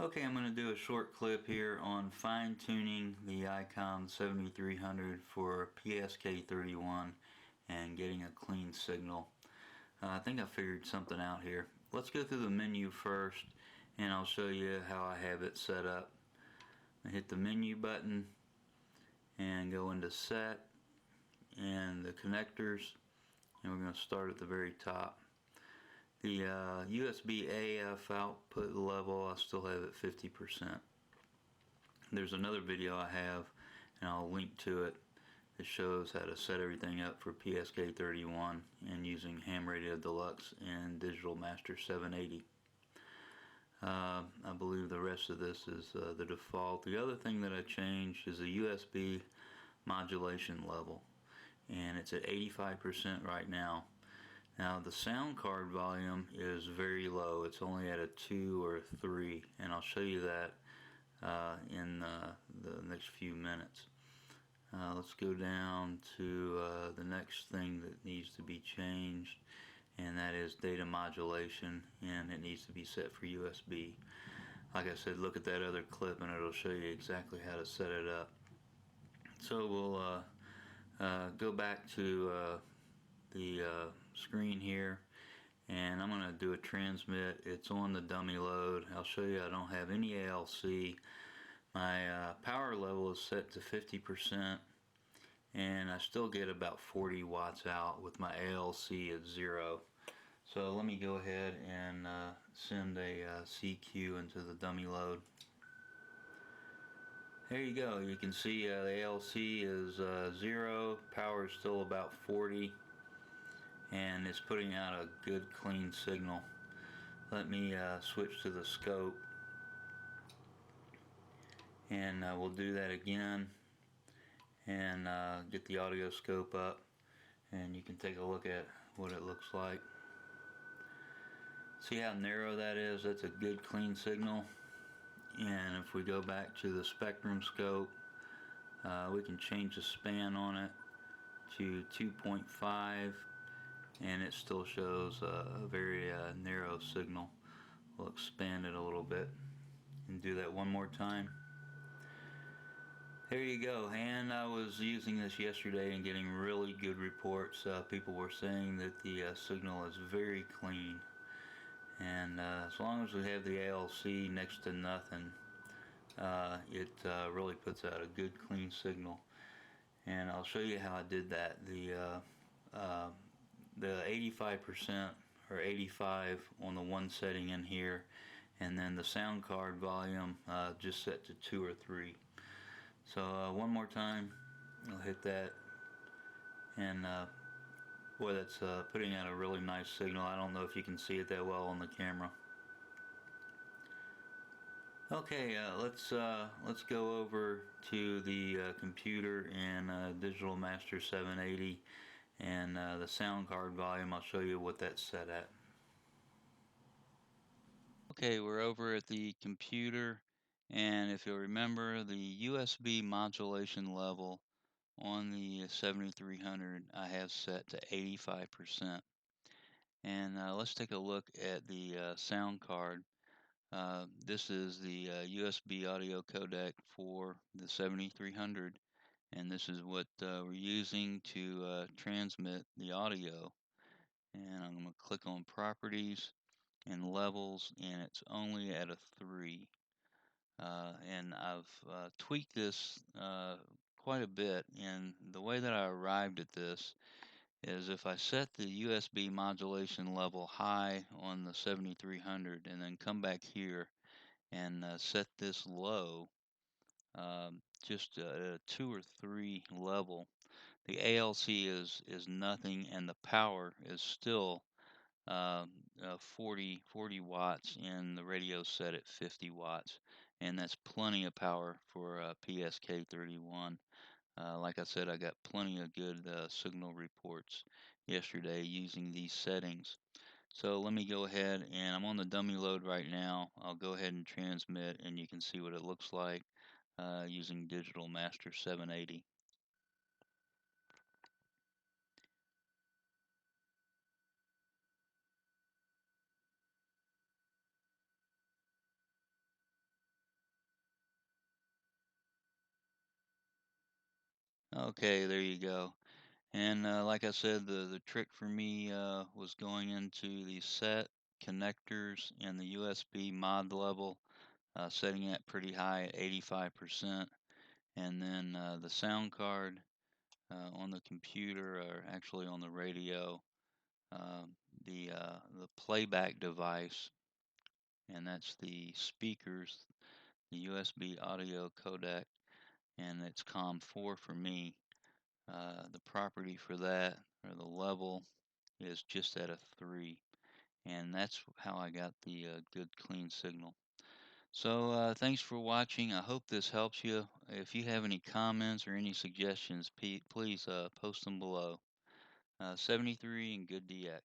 Okay, I'm going to do a short clip here on fine-tuning the Icom 7300 for PSK31 and getting a clean signal. I think I figured something out here. Let's go through the menu first and I'll show you how I have it set up. I hit the menu button and go into set and the connectors, and we're going to start at the very top. The USB Aaf output level, I still have it 50%. There's another video I have, and I'll link to it, that shows how to set everything up for PSK31 and using Ham Radio Deluxe and Digital Master 780. I believe the rest of this is the default. The other thing that I changed is the USB modulation level, and it's at 85% right now. Now the sound card volume is very low. It's only at a 2 or 3, and I'll show you that in the next few minutes. Let's go down to the next thing that needs to be changed, and that is data modulation, and it needs to be set for USB. Like I said, look at that other clip and it'll show you exactly how to set it up. So we'll go back to the screen here, and I'm going to do a transmit. It's on the dummy load. I'll show you I don't have any ALC. My power level is set to 50%, and I still get about 40 watts out with my ALC at 0. So let me go ahead and send a CQ into the dummy load. There you go. You can see the ALC is 0, power is still about 40, and it's putting out a good clean signal. Let me switch to the scope, and we'll do that again, and get the audio scope up, and you can take a look at what it looks like. See how narrow that is? That's a good clean signal. And if we go back to the spectrum scope, we can change the span on it to 2.5, and it still shows a very narrow signal. We'll expand it a little bit and do that one more time. There you go. And I was using this yesterday and getting really good reports. People were saying that the signal is very clean, and as long as we have the ALC next to nothing, it really puts out a good clean signal. And I'll show you how I did that. The 85% or 85 on the one setting in here, and then the sound card volume just set to 2 or 3. So one more time, I'll hit that, and boy, that's putting out a really nice signal. I don't know if you can see it that well on the camera. Okay, let's go over to the computer and Digital Master 780, and the sound card volume. I'll show you what that's set at. Okay, we're over at the computer, and if you'll remember, the USB modulation level on the 7300 I have set to 85%. And let's take a look at the sound card. This is the USB audio codec for the 7300, and this is what we're using to transmit the audio. And I'm going to click on properties and levels, and it's only at a 3. And I've tweaked this quite a bit, and the way that I arrived at this is if I set the USB modulation level high on the 7300 and then come back here and set this low, just a 2 or 3 level, the ALC is nothing, and the power is still 40 watts, and the radio set at 50 watts, and that's plenty of power for PSK31. Like I said, I got plenty of good signal reports yesterday using these settings. So let me go ahead, and I'm on the dummy load right now. I'll go ahead and transmit, and you can see what it looks like using Digital Master 780. Okay, there you go. And like I said, the trick for me was going into the set connectors and the USB mod level, setting it pretty high at 85%, and then the sound card on the computer, or actually on the radio, uh, the playback device, and that's the speakers, the USB audio codec, and it's COM4 for me. The property for that, or the level, is just at a 3, and that's how I got the good clean signal. So thanks for watching. I hope this helps you. If you have any comments or any suggestions, please post them below. 73 and good DX.